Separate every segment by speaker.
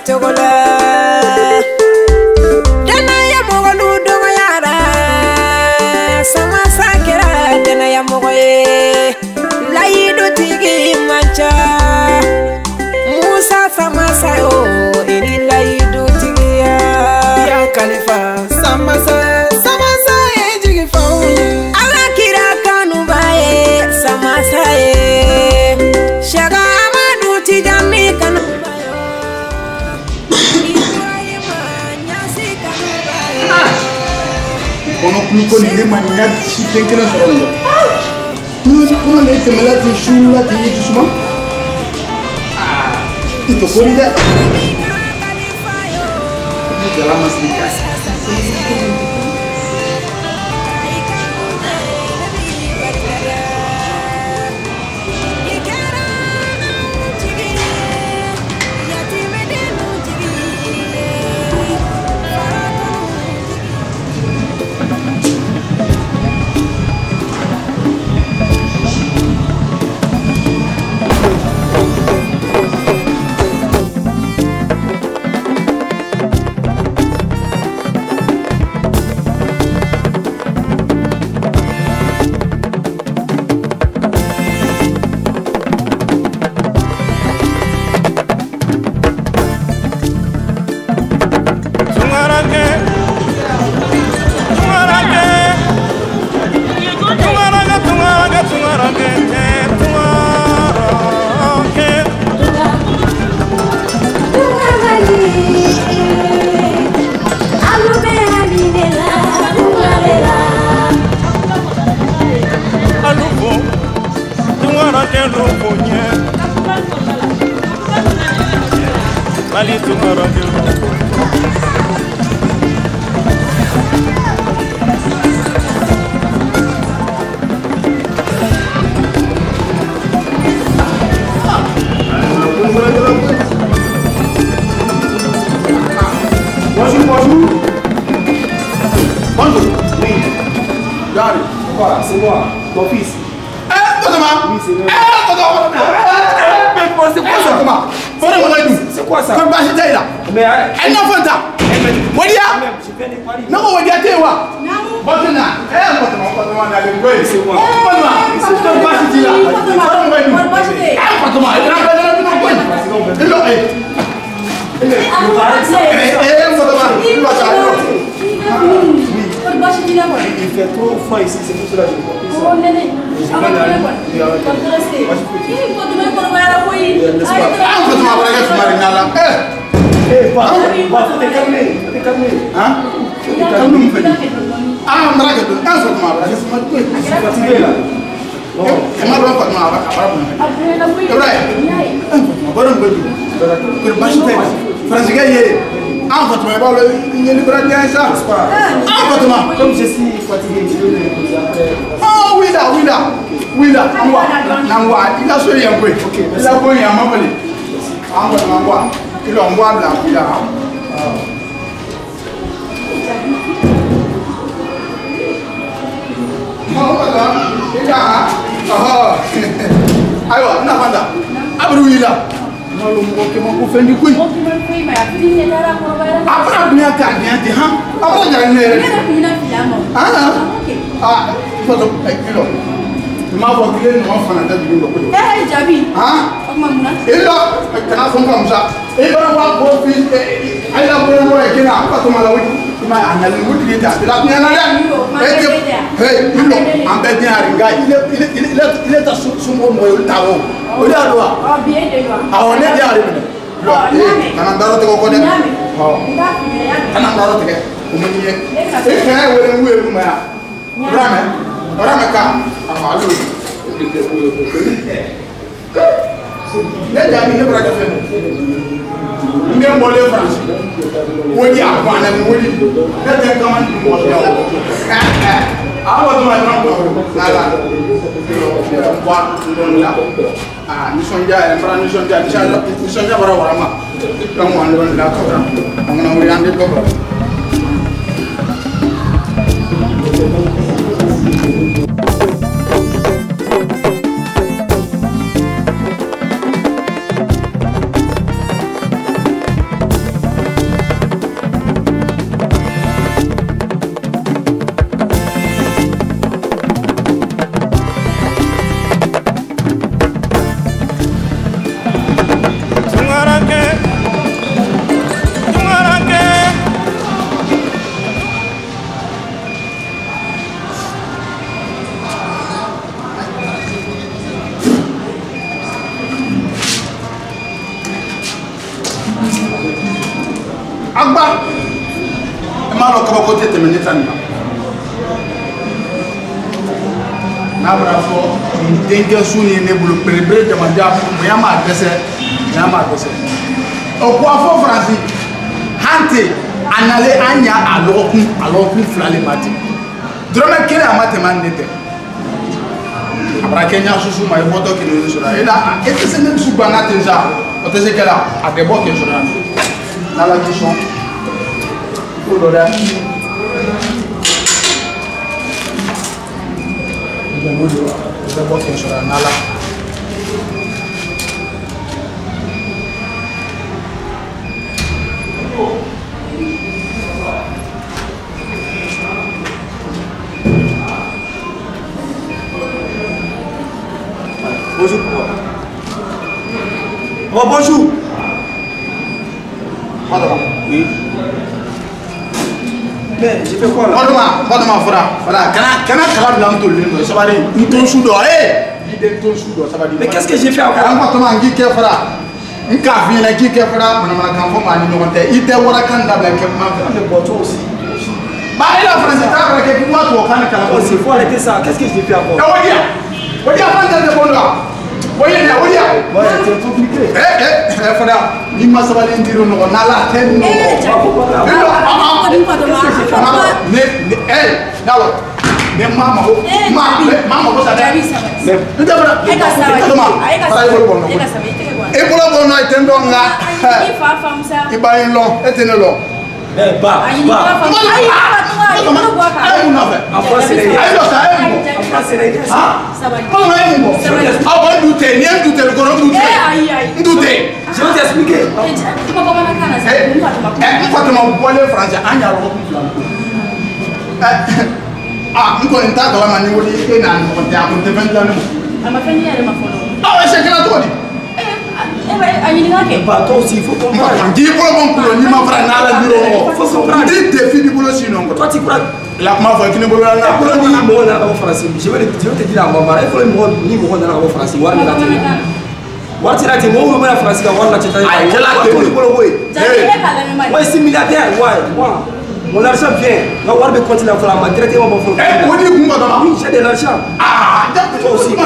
Speaker 1: togola dana ya mogolu dogo yara sama sakira dana ya mogoye laido tigi mancha Musa sama sayo ini laido tigi ya Khalifa sama sa jigi fauni ala kira kanu baye sama saye shaga amadu tijani kanu
Speaker 2: Ono kuko ni manya chitenkena sorondo. Kuna le temela ti shula ti yisuma. Ito korida. Ni jala masika.
Speaker 3: C'est moi, ton fils.
Speaker 2: C'est quoi ça? Mais elle n'en fait pas. Non, on va dire c'est moi.
Speaker 3: Il fait trop froid ici, c'est pour cela que je comme je suis fatigué, je vais me reposer après.
Speaker 2: Oh oui là, il a souri un peu. Il a pris un moment. Il a envoyé là. Agba. E ma lo ka ko tete me neta ni. Na bra fo denke su ni ne bulu prebre de ma ja mo ya ma adresse. Ya ma adresse. O ko afo France. Hante anale anya aloku flale mati. Drome kere amate man nete. Abra Kenya susu ma iboto kini sura. Ela ete se nem suba na tenja. O te se kala a de bo ke sura. Na la mission. O do da. De mo do. De bo ke sura na la.
Speaker 4: Bonjour. Oh, bonjour.
Speaker 2: Madame.
Speaker 4: Oui. Mais j'ai fait quoi là?
Speaker 2: Madame, voilà. Kana kala blanc tout le monde. Ça va dire, nous ton sous d'or. Il est ton sous d'or. Ça va dire.
Speaker 4: Mais qu'est-ce que j'ai fait encore?
Speaker 2: Madame, qui fait fera? Un café là qui fait fera. Madame, la grand femme a dit non. Il te voit quand d'abord que maman.
Speaker 4: Mais bon, toi aussi.
Speaker 2: Bah, il a français. T'as vrai que toi, tu vas faire
Speaker 4: Oh, c'est faut arrêter ça. Qu'est-ce que j'ai fait encore?
Speaker 2: On dit avant de bon là. Voyez là, voyez.
Speaker 4: Ouais, c'est compliqué.
Speaker 2: Frère, il m'a savoir dire non, on a la tête non. Mais maman, ça va. Mais tu devrais. Et pour la bonne nuit, t'es donc là. Il va y long, et t'es long.
Speaker 4: Eh, bah.
Speaker 2: En France, c'est les gars. Comment est-ce que je vais t'expliquer.
Speaker 4: Bah, toi aussi, il faut comprendre. Toi, tu crois.
Speaker 2: La je vais te dire à maman, il faut le mot ni mon dans la France. Moi, je suis milliardaire. Mon argent vient. Je vais continuer à faire la maîtrise. J'ai de l'argent. Toi aussi. Oui,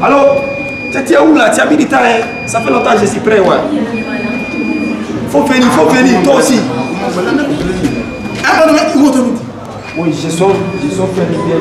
Speaker 2: allô, tu es où là? Tu as mis du temps, hein? Ça fait longtemps que je suis prêt, ouais. Faut venir, toi aussi. Oui, je sors faire du bien.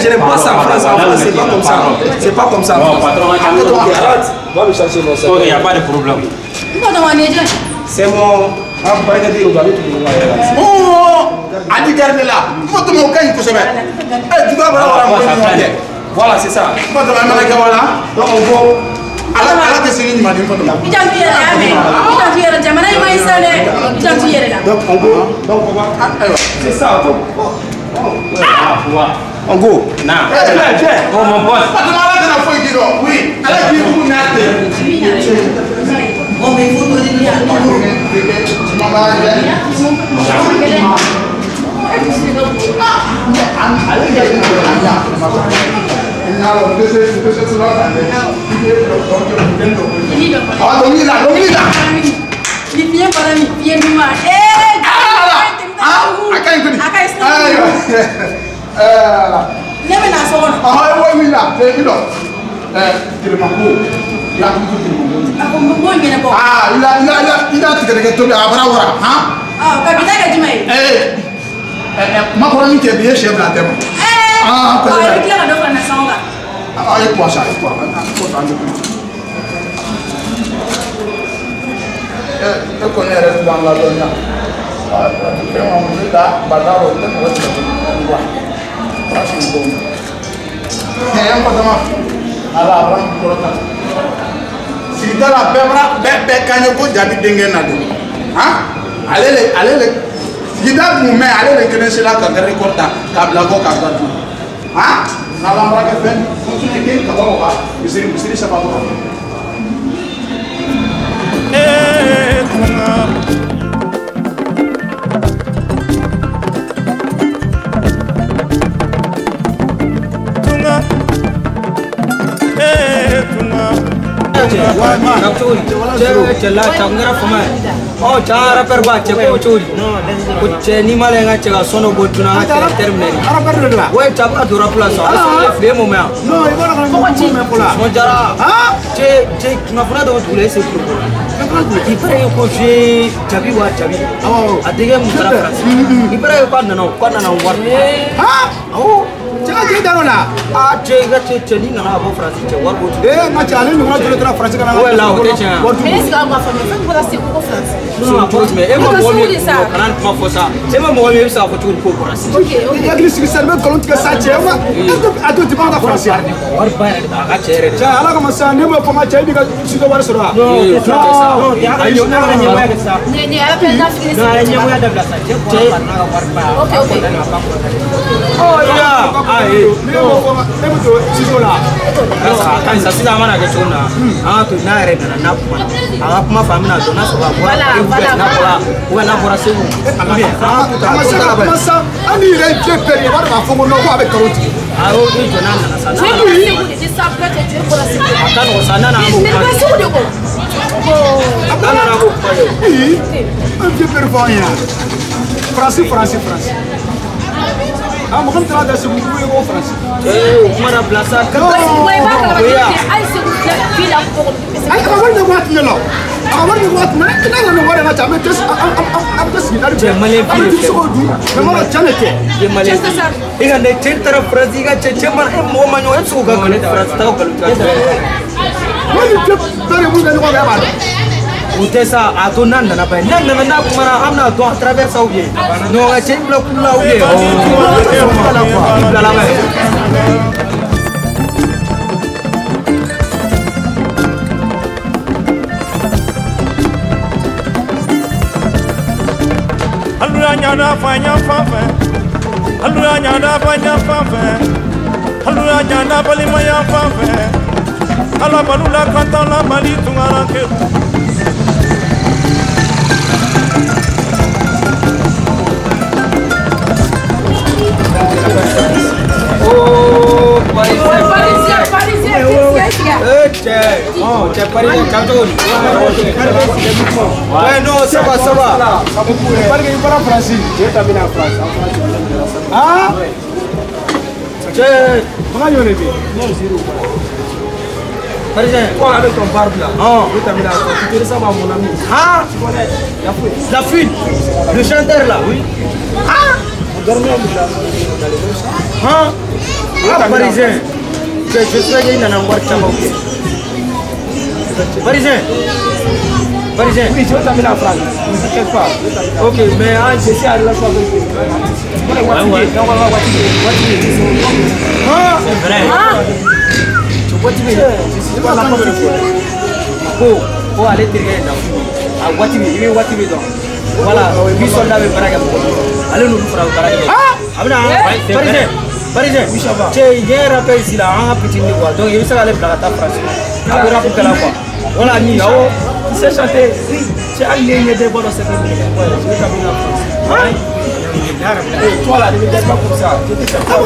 Speaker 2: Je n'aime pas ça en France. C'est pas comme ça. C'est pas comme ça.
Speaker 4: Bon, patron,
Speaker 2: va me chercher mon sac.
Speaker 4: il n'y a pas de problème.
Speaker 2: C'est mon. Oh, Adi garde là. Faut te moquer une couche. Tu dois avoir voilà, c'est ça. Donc on va. Alors que c'est une image. Donc on go. C'est ça. On go.
Speaker 4: Non. Oh mon pote.
Speaker 2: Oui. Il a tout le
Speaker 5: Ah,
Speaker 2: il a tout le
Speaker 5: ah, capitaine Djimay.
Speaker 2: Ma colonie qui est bien chez la terre. Ah,
Speaker 5: avec la de la naissance.
Speaker 2: Ah, il quoi ça, il quoi. Je connais le dans la zone. Ah, on est là, badaro, on est là. C'est bon. Et on va ala abram kolota. Si dans la pebra, bébé kanyoko jabi dengue na do. Hein? Allez. Gida mume ale le kenese la ka rekorda ka blago ka gatu ha na la mara ka ben continue ke ka ba bisiri sa ba
Speaker 1: Cela changara fuma oh cara perba ceko churi kuche ni malenga ceka sono botuna terminal we chapa dura plus so fe mo ma
Speaker 3: No, il va non ci me pola.
Speaker 1: mo jara che na funa do tule se pro ipare ko je chabi wa chabi adege mu jara france ipare ko na war oh
Speaker 3: Cek daro la.
Speaker 1: Che ni na bo france che war bo
Speaker 3: Ma ci ale no tole tra France kana.
Speaker 1: Ouais là o te che
Speaker 5: Mais est-ce que ma famille fait pour la c'est pour France?
Speaker 1: non bo mais e mo mo mi kana ma fo sa se ma mo mi sa fo tu ko france
Speaker 5: OK.
Speaker 3: Ya glis serbe kolon tika sa che ma. Ado ti banda France.
Speaker 1: war ba ga chere
Speaker 3: Ja ala kama sa ne mo ko ma che diga ci do war sura.
Speaker 1: no ya ga yo na nya ma ga sa
Speaker 5: Ni ala pe da fini.
Speaker 1: na nya mo ya da sa che ko na ga war ba
Speaker 5: OK.
Speaker 1: oh ya
Speaker 3: Ne mo ko ma ne mo to ci do la.
Speaker 1: kan sa sida mana ga chona to na re na kuma kuma famina do na so ba wa na bora se wu
Speaker 3: Ama sa ani re je peri war ma fongo no ko avec carotte.
Speaker 1: o ni jona na sa
Speaker 5: Tu veux c'est ça peut être pour la sécurité.
Speaker 1: kan o sa na mo
Speaker 5: Mais pas sûr de quoi.
Speaker 1: kan na mo ko yo
Speaker 3: Oui. Un je peri fa ya. France. Ah, mo kan tra da se bu ko France.
Speaker 1: kuma na blasa kan
Speaker 5: Ouais, pas que la ai c'est vous fil à pour.
Speaker 3: Ay ka war ne wat ne lo. Ka war ne wat na ina no war na ta me tes am tes ni dar.
Speaker 1: Je male fil.
Speaker 3: So du. Na mo chane ke.
Speaker 1: je male iga ne tin tara france iga che man e mo ma nyo e su ga ne france ta ko lu ta
Speaker 3: Wani ke dare mu ne ko ba ba.
Speaker 1: utesa ato nanda na pa nanda na kuma na amna to traversa o bien no ga che bla kula o bien la ba
Speaker 6: Aluranya fanya fafe Aluranya fanya fafe Aluranya balima ya fafe Ala balula kanta la mali tungara ke
Speaker 1: oh
Speaker 5: Parisien.
Speaker 1: c'è parecchio cantori no ça va
Speaker 3: Parce que il parle français. Je t'amène en France. Ah?
Speaker 1: c'è
Speaker 3: Comment il est?
Speaker 1: parisien
Speaker 3: Quoi avec ton barbe là? Je t'amène en France. Tu te ressembles à mon ami.
Speaker 1: ah la fille le chanteur là oui parisien je suis allé dans un bar parisien
Speaker 3: Oui, je vais t'amener en France. Ne t'inquiète pas.
Speaker 1: ok mais
Speaker 3: Je suis à la fois avec lui.
Speaker 1: c'est vrai
Speaker 3: C'est pas la première fois.
Speaker 1: ko ale terikɛ na a waati min i bɛ waati min dɔn voilà bi soldat bɛ baara kɛ mɔgɔ ale n'olu fara baara kɛ a bɛna parisien cɛ diɲɛ rappel ici là an ka pitini quoi donc i bɛ se k'ale bila ka taa France a bɛ rap kɛla quoi voilà ni awɔ
Speaker 3: Tu sais chanter? Oui. Tu as gagné des bonnes c'est comme ça. Je vais t'amener en France. Et toi là, ne me dis pas comme ça.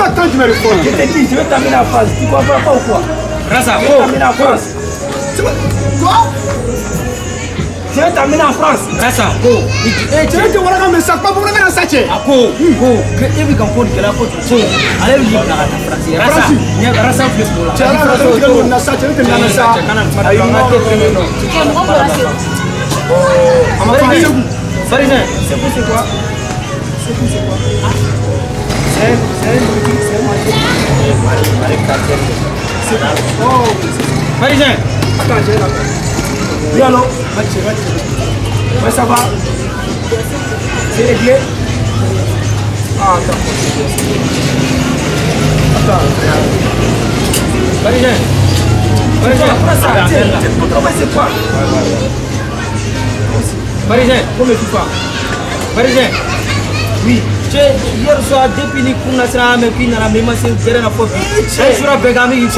Speaker 3: Attends, tu me réponds. Je t'ai dit, je vais t'amener en France. Tu comprends pas ou quoi?
Speaker 1: Rasa
Speaker 3: Je vais t'amener en France. Quoi? Je vais t'amener en France.
Speaker 1: Rasa.
Speaker 3: Tu veux que voilà comme ça, pas pour le mettre en sachet.
Speaker 1: Ako, que ebi kan ko de la ko to. Ale bi na ta France. Rasa. Ni rasa plus pour la.
Speaker 3: Tu as la na sachet, tu as na sa.
Speaker 1: Ayi no te prendre non.
Speaker 5: Tu es mon pour la série.
Speaker 1: Parisien.
Speaker 3: C'est quoi? C'est quoi?
Speaker 1: Parisien.
Speaker 3: Attends, j'ai là. Oui, allô? Ouais, ça va? C'est réglé? Ah, attends.
Speaker 1: Parisien.
Speaker 3: C'est quoi?
Speaker 1: Parisien.
Speaker 3: Comment tu fais?
Speaker 1: Parisien. Oui. Hier soir, depuis les coups nationaux, mais puis dans la même série, c'est la faute. C'est sur la Begami.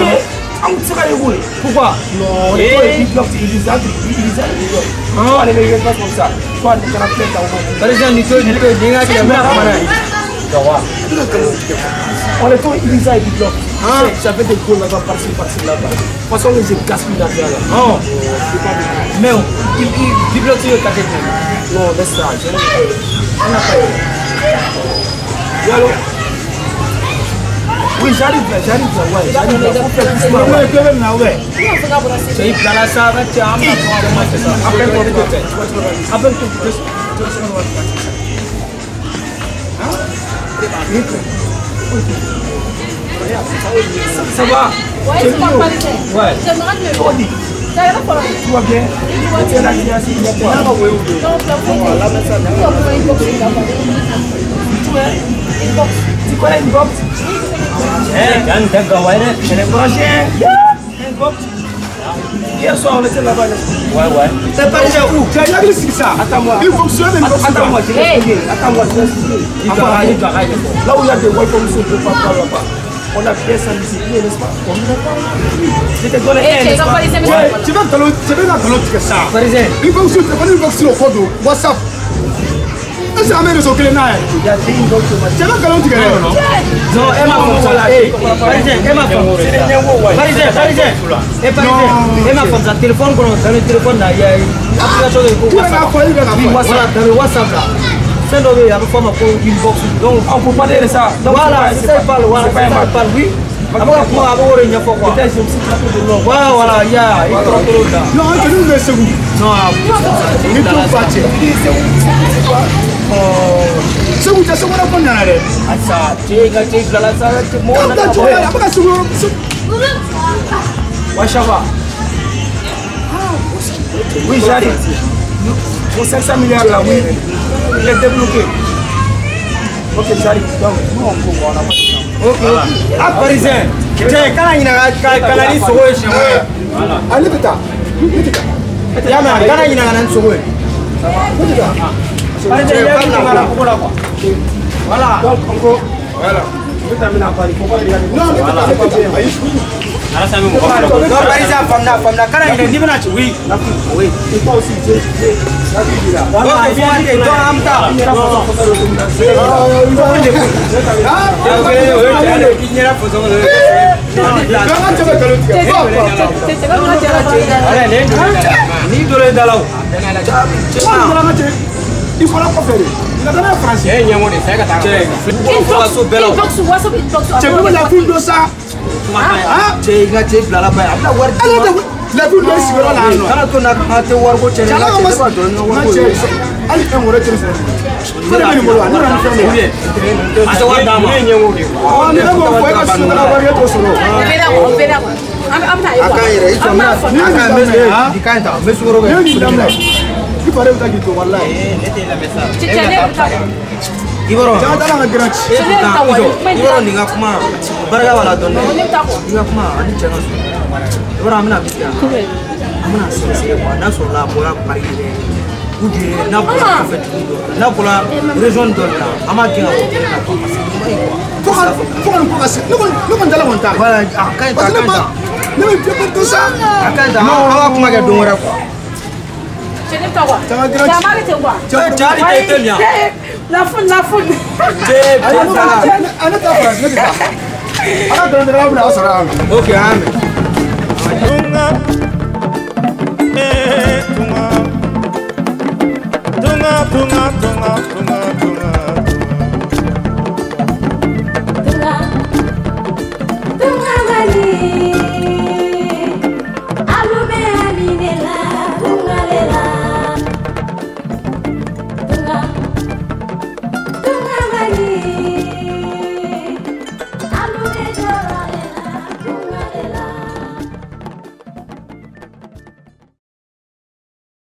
Speaker 1: Pourquoi?
Speaker 3: Non, les blocs, ils disent non, les mecs pas comme ça. Soit les caractères dans
Speaker 1: Parisien, ni toi, ni toi, ni toi, ni toi.
Speaker 3: on les fait utiliser avec des blocs. Ça fait des cours là-bas, par-ci, là-bas. De toute façon, les gaspillent là-bas.
Speaker 1: Non. Mais il bloque sur le café.
Speaker 3: Non, laisse ça. On n'a pas eu. Allô? Oui, j'arrive là, ouais. J'arrive là. On fait doucement. Ouais, quand même là, ouais.
Speaker 1: C'est dans la salle, tu as un après
Speaker 3: ça va?
Speaker 5: Ouais, c'est pas parisien.
Speaker 1: Ouais.
Speaker 5: J'aimerais te le dire. Ça va pas.
Speaker 3: Tout va bien? Tu es là, tu es assis, il y a quoi?
Speaker 5: Non, la main ça.
Speaker 3: Tu connais une box? Elle est branchée. Une box. Hier soir, on était là-bas.
Speaker 1: Ouais.
Speaker 3: C'est parisien où? Tu as jamais vu ça? Attends-moi. Il fonctionne, mais attends-moi, je vais expliquer. Attends-moi, je vais expliquer. Là où il y a des Wi-Fi, on ne peut pas parler là-bas. On a bien ça ici, n'est-ce pas? Je te donne un, n'est-ce pas? Ouais, tu vas dans l'autre ça.
Speaker 1: Parisien.
Speaker 3: Il faut que tu te sur le code WhatsApp. C'est la même chose que les nains. Il y a des gens qui tu vas dans l'autre non?
Speaker 1: Non, elle m'a fait ça. Parisien, elle m'a fait. Parisien. Et parisien, elle m'a fait ça. Téléphone, dans le téléphone, là, il y a une application de WhatsApp. Voilà, dans le WhatsApp là. C'est dans le forme d'une box. Donc,
Speaker 3: on peut parler de ça.
Speaker 1: voilà, c'est ça, il parle. Voilà, c'est ça, il parle. Oui. Voilà, il y a voilà, il y a.
Speaker 3: Non, tu nous laisses où?
Speaker 1: Non,
Speaker 3: il faut partir. C'est où tu as ce qu'on a fait dans la
Speaker 1: ça, tu es là, ça, tu es mort.
Speaker 3: Oui, j'arrive. Pour 500 milliards là, oui. Il est débloqué. Ok, j'arrive. Donc, nous, on peut voir.
Speaker 1: Ok. Ah, parisien. Tiens, quand il y a un sourire chez moi.
Speaker 3: Allez, bêta.
Speaker 1: Yama, quand il y a un sourire. Voilà.
Speaker 3: Donc, encore. Voilà. Je vais t'amener à Paris. Non, mais c'est pas bien.
Speaker 1: Non, parisien, femme là, quand il est venu, oui. Oui.
Speaker 3: Et toi aussi, j'ai.
Speaker 1: Voilà, il y a un tas.
Speaker 3: Il faut la préférer. Il a donné un français. Tu veux la ville de ça?
Speaker 1: Tu es là-bas.
Speaker 3: La ville de ce là.
Speaker 1: Iboro, Iboro ni ngakuma, barga wala donne. Ngakuma, ani changa. Iboro amna bisya. Amna sese kwa naso la bola pari ne. Uje na bola fait na bola région de là. Ama kinga ko.
Speaker 3: Faut ndala monta.
Speaker 1: Voilà, akanta.
Speaker 3: Ne me fais pas tout ça.
Speaker 1: Akanta, awa kuma ga dongora ko.
Speaker 5: La foule.
Speaker 3: Ok, amen.